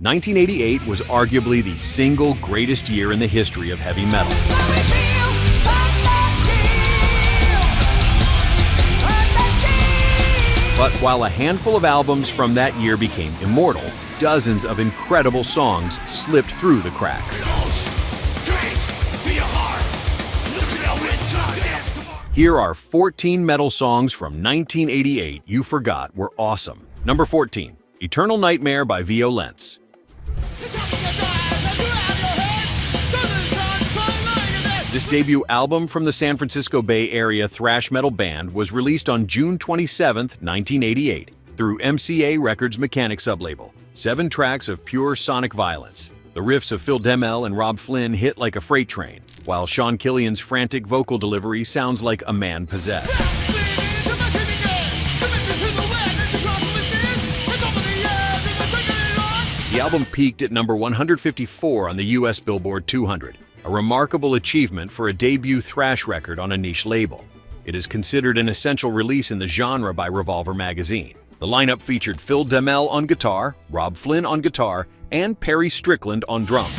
1988 was arguably the single greatest year in the history of heavy metal. But while a handful of albums from that year became immortal, dozens of incredible songs slipped through the cracks. Here are 14 metal songs from 1988 you forgot were awesome. Number 14, Eternal Nightmare by Violence. This debut album from the San Francisco Bay Area thrash metal band was released on June 27, 1988, through MCA Records' Mechanic sublabel. 7 tracks of pure sonic violence. The riffs of Phil Demmel and Rob Flynn hit like a freight train, while Sean Killian's frantic vocal delivery sounds like a man possessed. The album peaked at number 154 on the US Billboard 200, a remarkable achievement for a debut thrash record on a niche label. It is considered an essential release in the genre by Revolver magazine. The lineup featured Phil Demmel on guitar, Rob Flynn on guitar, and Perry Strickland on drums.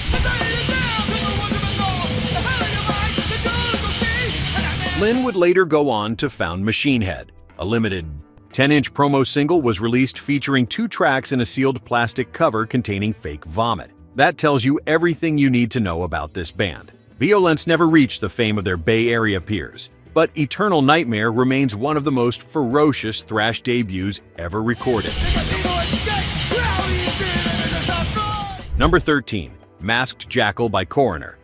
Flynn would later go on to found Machine Head. A limited 10-inch promo single was released featuring 2 tracks in a sealed plastic cover containing fake vomit. That tells you everything you need to know about this band. Violence never reached the fame of their Bay Area peers, but Eternal Nightmare remains one of the most ferocious thrash debuts ever recorded. Number 13, Masked Jackal by Coroner.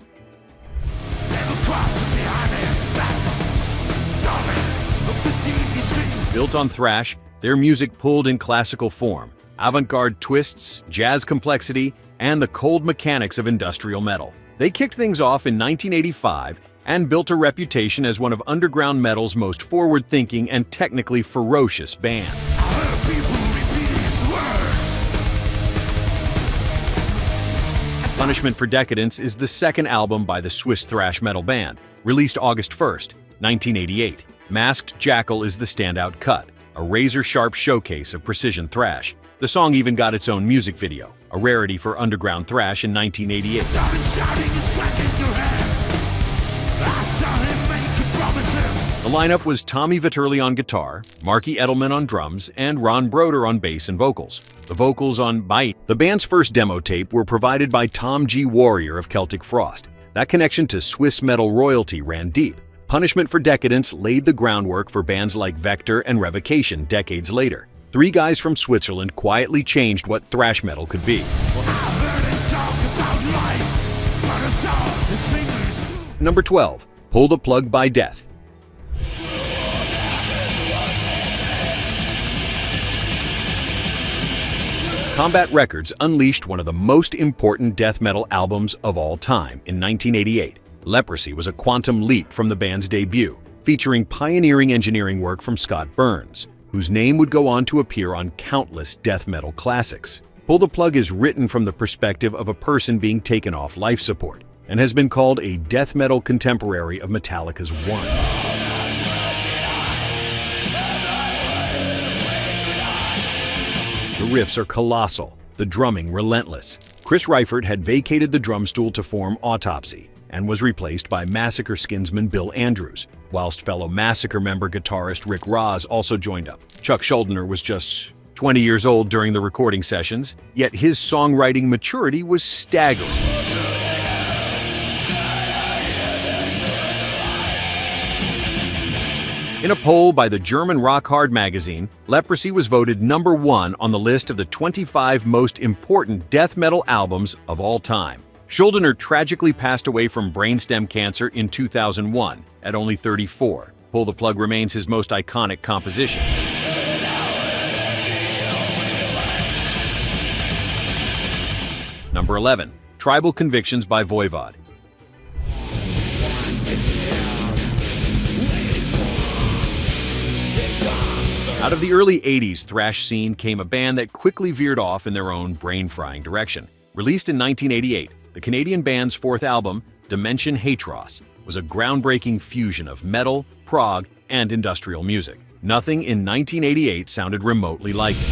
Built on thrash, their music pulled in classical form, avant-garde twists, jazz complexity, and the cold mechanics of industrial metal. They kicked things off in 1985 and built a reputation as one of underground metal's most forward-thinking and technically ferocious bands. Punishment for Decadence is the second album by the Swiss thrash metal band, released August 1st, 1988. Masked Jackal is the standout cut, a razor-sharp showcase of precision thrash. The song even got its own music video, a rarity for underground thrash in 1988. The lineup was Tommy Vitterli on guitar, Marky Edelman on drums, and Ron Broder on bass and vocals. The vocals on Bite, the band's first demo tape, were provided by Tom G. Warrior of Celtic Frost. That connection to Swiss metal royalty ran deep. Punishment for Decadence laid the groundwork for bands like Vector and Revocation decades later. 3 guys from Switzerland quietly changed what thrash metal could be. Number 12, Pull the Plug by Death. Combat Records unleashed one of the most important death metal albums of all time in 1988. Leprosy was a quantum leap from the band's debut, featuring pioneering engineering work from Scott Burns, whose name would go on to appear on countless death metal classics. Pull the Plug is written from the perspective of a person being taken off life support, and has been called a death metal contemporary of Metallica's One. The riffs are colossal, the drumming relentless. Chris Reifert had vacated the drum stool to form Autopsy, and was replaced by Massacre skinsman Bill Andrews, whilst fellow Massacre member guitarist Rick Ross also joined up. Chuck Schuldiner was just 20 years old during the recording sessions, yet his songwriting maturity was staggering. In a poll by the German Rock Hard magazine, Leprosy was voted number 1 on the list of the 25 most important death metal albums of all time. Schuldiner tragically passed away from brainstem cancer in 2001 at only 34. Pull the Plug remains his most iconic composition. Number 11, Tribal Convictions by Voivod. Out of the early 80s thrash scene came a band that quickly veered off in their own brain-frying direction. Released in 1988, the Canadian band's 4th album, Dimension Hatros, was a groundbreaking fusion of metal, prog, and industrial music. Nothing in 1988 sounded remotely like it.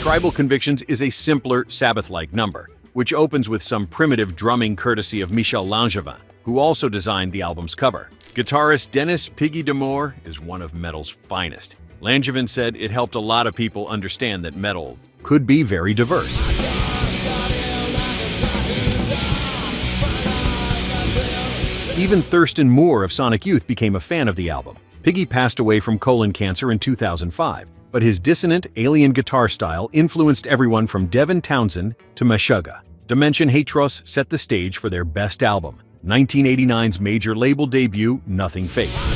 Tribal Convictions is a simpler, Sabbath-like number, which opens with some primitive drumming courtesy of Michel Langevin, who also designed the album's cover. Guitarist Dennis "Piggy D'Amour is one of metal's finest. Langevin said it helped a lot of people understand that metal could be very diverse. Even Thurston Moore of Sonic Youth became a fan of the album. Piggy passed away from colon cancer in 2005, but his dissonant, alien guitar style influenced everyone from Devin Townsend to Meshuggah. Dimension Hatros set the stage for their best album, 1989's major label debut, Nothing Face.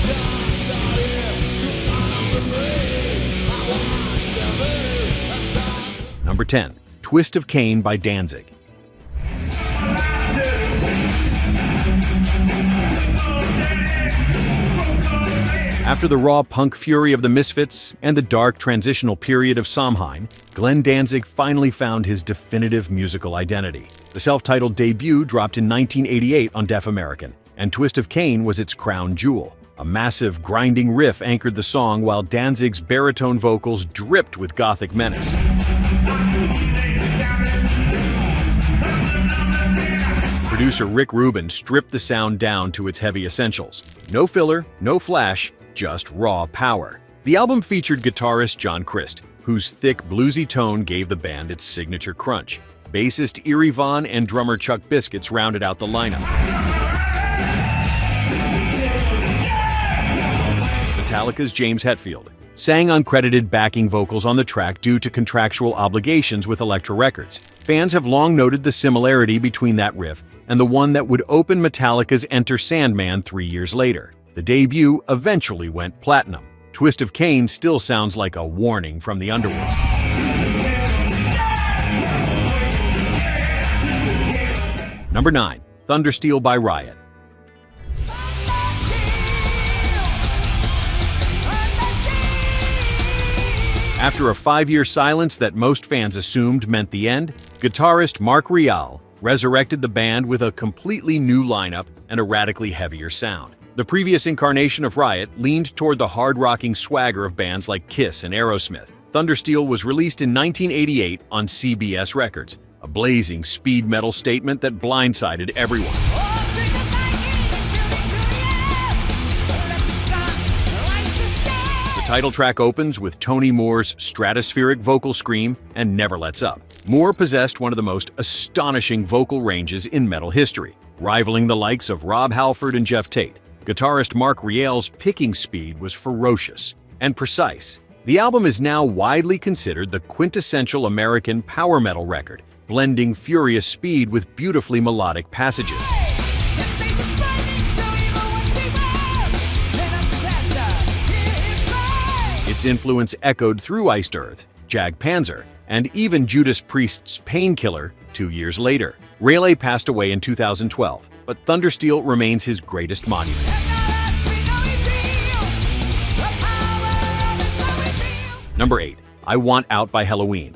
Number 10. Twist of Cain by Danzig. After the raw punk fury of the Misfits and the dark transitional period of Samhain, Glenn Danzig finally found his definitive musical identity. The self-titled debut dropped in 1988 on Def American, and Twist of Cain was its crown jewel. A massive, grinding riff anchored the song while Danzig's baritone vocals dripped with gothic menace. Producer Rick Rubin stripped the sound down to its heavy essentials. No filler, no flash, just raw power. The album featured guitarist John Christ, whose thick, bluesy tone gave the band its signature crunch. Bassist Eerie Von and drummer Chuck Biscuits rounded out the lineup. Metallica's James Hetfield sang uncredited backing vocals on the track due to contractual obligations with Elektra Records. Fans have long noted the similarity between that riff and the one that would open Metallica's Enter Sandman 3 years later. The debut eventually went platinum. Twist of Cain still sounds like a warning from the underworld. Number 9. Thundersteel by Riot. After a 5-year silence that most fans assumed meant the end, guitarist Mark Rial resurrected the band with a completely new lineup and a radically heavier sound. The previous incarnation of Riot leaned toward the hard-rocking swagger of bands like Kiss and Aerosmith. Thundersteel was released in 1988 on CBS Records, a blazing speed metal statement that blindsided everyone. The title track opens with Tony Moore's stratospheric vocal scream and never lets up. Moore possessed one of the most astonishing vocal ranges in metal history, rivaling the likes of Rob Halford and Jeff Tate. Guitarist Mark Rial's picking speed was ferocious and precise. The album is now widely considered the quintessential American power metal record, blending furious speed with beautifully melodic passages. Its influence echoed through Iced Earth, Jag Panzer, and even Judas Priest's Painkiller 2 years later. Raleigh passed away in 2012, but Thundersteel remains his greatest monument. Number 8. I Want Out by Helloween.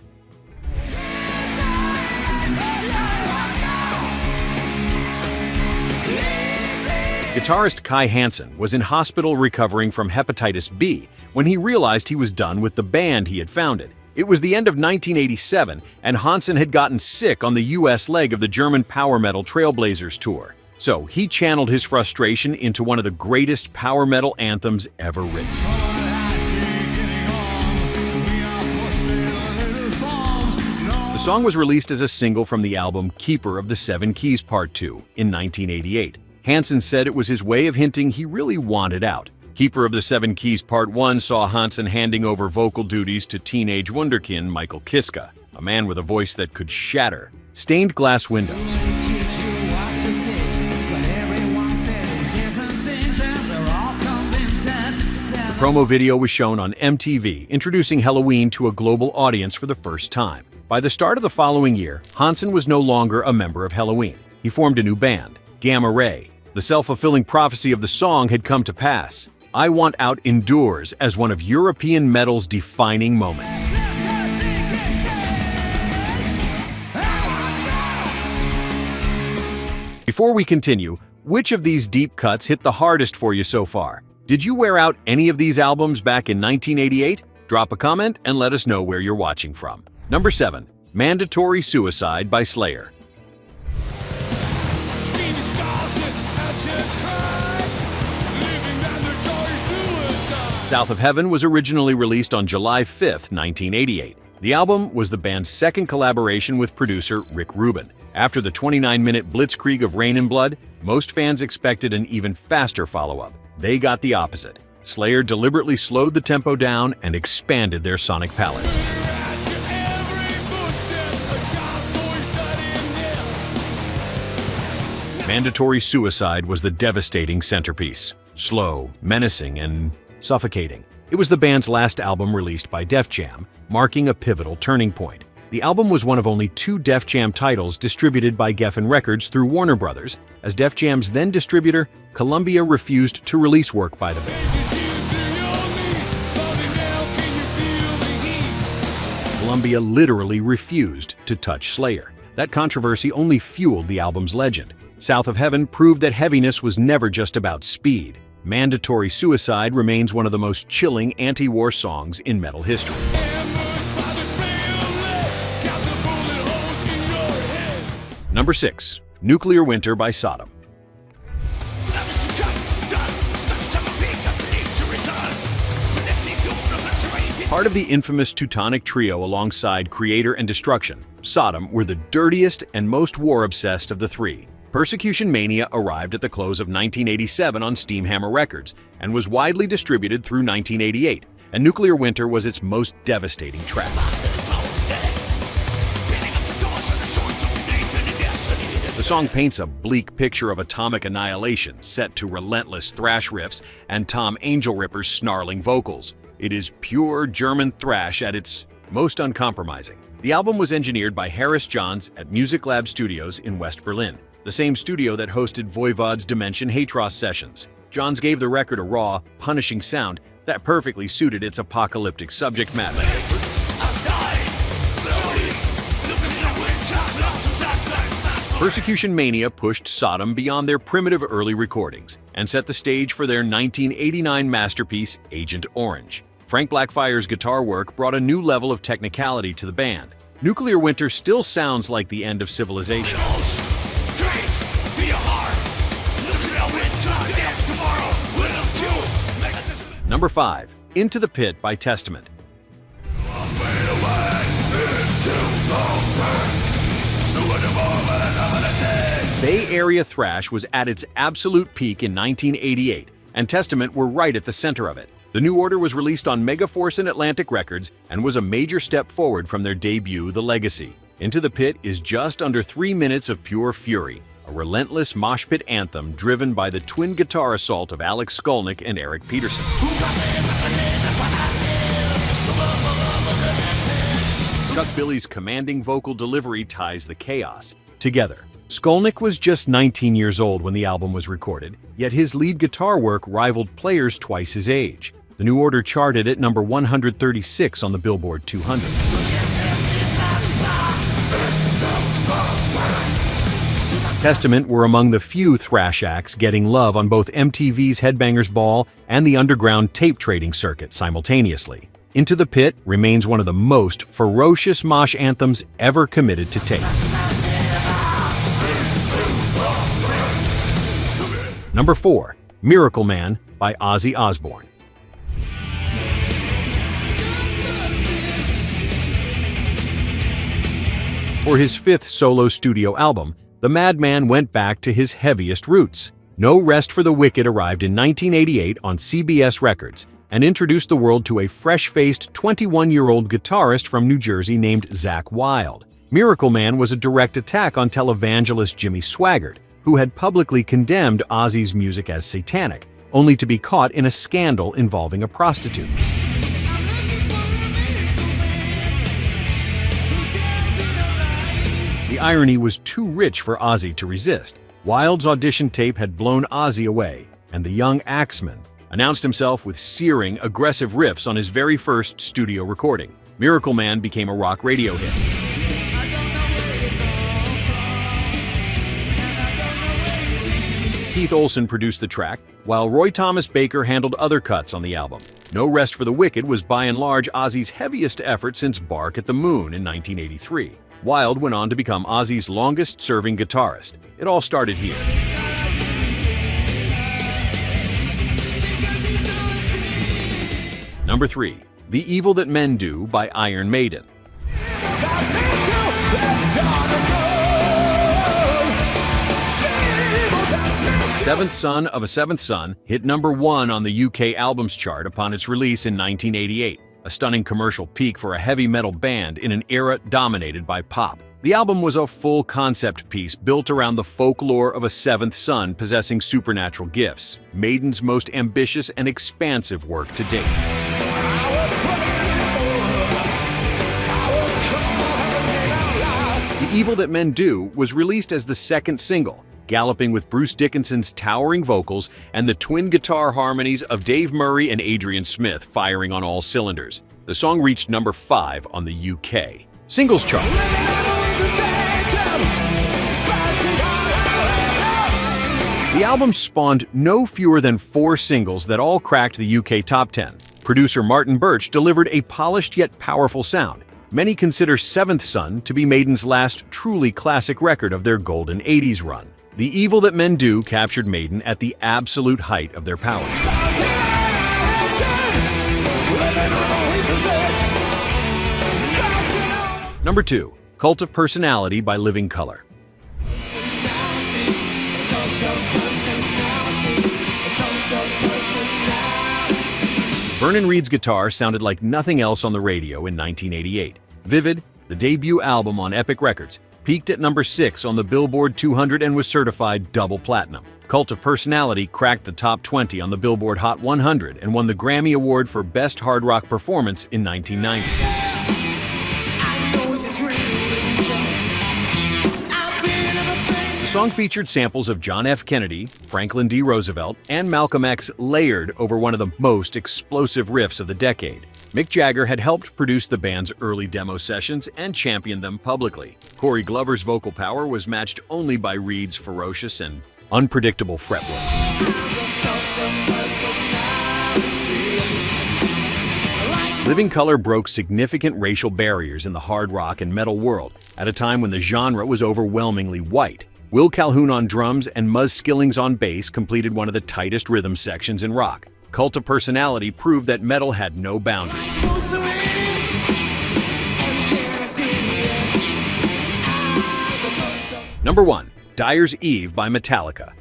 Guitarist Kai Hansen was in hospital recovering from hepatitis B when he realized he was done with the band he had founded. It was the end of 1987, and Hansen had gotten sick on the US leg of the German power metal Trailblazers tour. So he channeled his frustration into one of the greatest power metal anthems ever written. The song was released as a single from the album Keeper of the Seven Keys Part 2 in 1988. Hansen said it was his way of hinting he really wanted out. Keeper of the Seven Keys Part 1 saw Hansen handing over vocal duties to teenage wunderkind Michael Kiske, a man with a voice that could shatter stained glass windows. The promo video was shown on MTV, introducing Helloween to a global audience for the first time. By the start of the following year, Hansen was no longer a member of Helloween. He formed a new band, Gamma Ray. The self-fulfilling prophecy of the song had come to pass. I Want Out endures as one of European metal's defining moments. Before we continue, which of these deep cuts hit the hardest for you so far? Did you wear out any of these albums back in 1988? Drop a comment and let us know where you're watching from. Number 7. Mandatory Suicide by Slayer. South of Heaven was originally released on July 5, 1988. The album was the band's second collaboration with producer Rick Rubin. After the 29-minute blitzkrieg of Rain and Blood, most fans expected an even faster follow-up. They got the opposite. Slayer deliberately slowed the tempo down and expanded their sonic palette. Mandatory Suicide was the devastating centerpiece. Slow, menacing, and suffocating. It was the band's last album released by Def Jam, marking a pivotal turning point. The album was one of only 2 Def Jam titles distributed by Geffen Records through Warner Brothers, as Def Jam's then distributor, Columbia, refused to release work by the band. Columbia literally refused to touch Slayer. That controversy only fueled the album's legend. South of Heaven proved that heaviness was never just about speed. Mandatory Suicide remains one of the most chilling anti-war songs in metal history. Number 6. Nuclear Winter by Sodom. Part of the infamous Teutonic Trio alongside Creator and Destruction, Sodom were the dirtiest and most war-obsessed of the three. Persecution Mania arrived at the close of 1987 on Steamhammer Records and was widely distributed through 1988, and Nuclear Winter was its most devastating track. The song paints a bleak picture of atomic annihilation set to relentless thrash riffs and Tom Angel Ripper's snarling vocals. It is pure German thrash at its most uncompromising. The album was engineered by Harris Johns at Music Lab Studios in West Berlin, the same studio that hosted Voivod's Dimension Hatros sessions. Johns gave the record a raw, punishing sound that perfectly suited its apocalyptic subject matter. Persecution Mania pushed Sodom beyond their primitive early recordings and set the stage for their 1989 masterpiece, Agent Orange. Frank Blackfire's guitar work brought a new level of technicality to the band. Nuclear Winter still sounds like the end of civilization. Number 5. Into the Pit by Testament. Bay Area thrash was at its absolute peak in 1988, and Testament were right at the center of it. The New Order was released on Megaforce and Atlantic Records and was a major step forward from their debut, The Legacy. Into the Pit is just under 3 minutes of pure fury, a relentless mosh pit anthem driven by the twin guitar assault of Alex Skolnick and Eric Peterson. Chuck Billy's commanding vocal delivery ties the chaos together. Skolnick was just 19 years old when the album was recorded, yet his lead guitar work rivaled players twice his age. The New Order charted at number 136 on the Billboard 200. Testament were among the few thrash acts getting love on both MTV's Headbangers Ball and the underground tape trading circuit simultaneously. Into the Pit remains one of the most ferocious mosh anthems ever committed to tape. Number 4. Miracle Man by Ozzy Osbourne. For his 5th solo studio album, the Madman went back to his heaviest roots. No Rest for the Wicked arrived in 1988 on CBS Records and introduced the world to a fresh-faced 21-year-old guitarist from New Jersey named Zakk Wylde. Miracle Man was a direct attack on televangelist Jimmy Swaggart, who had publicly condemned Ozzy's music as satanic, only to be caught in a scandal involving a prostitute. The irony was too rich for Ozzy to resist. Wylde's audition tape had blown Ozzy away, and the young Axeman announced himself with searing, aggressive riffs on his very first studio recording. Miracle Man became a rock radio hit. Keith Olsen produced the track, while Roy Thomas Baker handled other cuts on the album. No Rest for the Wicked was by and large Ozzy's heaviest effort since Bark at the Moon in 1983. Wild went on to become Ozzy's longest-serving guitarist. It all started here. Number 3. The Evil That Men Do by Iron Maiden. Seventh Son of a Seventh Son hit number 1 on the UK albums chart upon its release in 1988, a stunning commercial peak for a heavy metal band in an era dominated by pop. The album was a full concept piece built around the folklore of a seventh son possessing supernatural gifts, Maiden's most ambitious and expansive work to date. The Evil That Men Do was released as the second single, galloping with Bruce Dickinson's towering vocals and the twin guitar harmonies of Dave Murray and Adrian Smith firing on all cylinders. The song reached number 5 on the UK singles chart. The album spawned no fewer than 4 singles that all cracked the UK top 10. Producer Martin Birch delivered a polished yet powerful sound. Many consider Seventh Son to be Maiden's last truly classic record of their golden 80s run. The Evil That Men Do captured Maiden at the absolute height of their powers. Number 2. Cult of Personality by Living Colour. Vernon Reid's guitar sounded like nothing else on the radio in 1988. Vivid, the debut album on Epic Records, peaked at number 6 on the Billboard 200 and was certified double platinum. Cult of Personality cracked the top 20 on the Billboard Hot 100 and won the Grammy Award for Best Hard Rock Performance in 1990. The song featured samples of John F. Kennedy, Franklin D. Roosevelt, and Malcolm X layered over one of the most explosive riffs of the decade. Mick Jagger had helped produce the band's early demo sessions and championed them publicly. Corey Glover's vocal power was matched only by Reid's ferocious and unpredictable fretwork. Living Colour broke significant racial barriers in the hard rock and metal world at a time when the genre was overwhelmingly white. Will Calhoun on drums and Muzz Skillings on bass completed one of the tightest rhythm sections in rock. Cult of Personality proved that metal had no boundaries. Number 1. Dyers Eve by Metallica.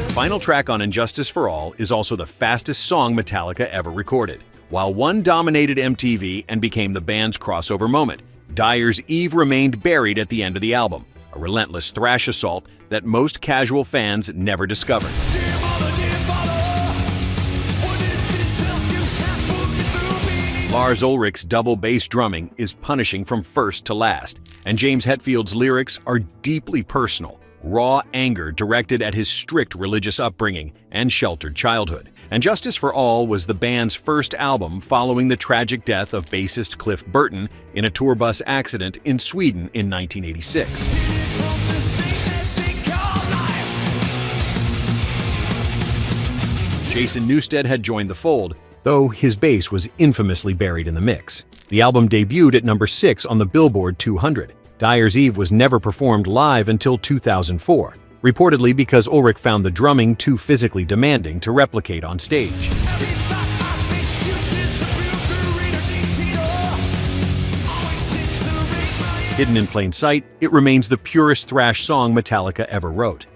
The final track on Injustice for All is also the fastest song Metallica ever recorded. While one dominated MTV and became the band's crossover moment, Dyers Eve remained buried at the end of the album, a relentless thrash assault that most casual fans never discovered. Lars Ulrich's double bass drumming is punishing from first to last, and James Hetfield's lyrics are deeply personal, raw anger directed at his strict religious upbringing and sheltered childhood. And Justice for All was the band's first album following the tragic death of bassist Cliff Burton in a tour bus accident in Sweden in 1986. Jason Newsted had joined the fold, though his bass was infamously buried in the mix. The album debuted at number 6 on the Billboard 200. Dyers Eve was never performed live until 2004. Reportedly because Ulrich found the drumming too physically demanding to replicate on stage. Hidden in plain sight, it remains the purest thrash song Metallica ever wrote.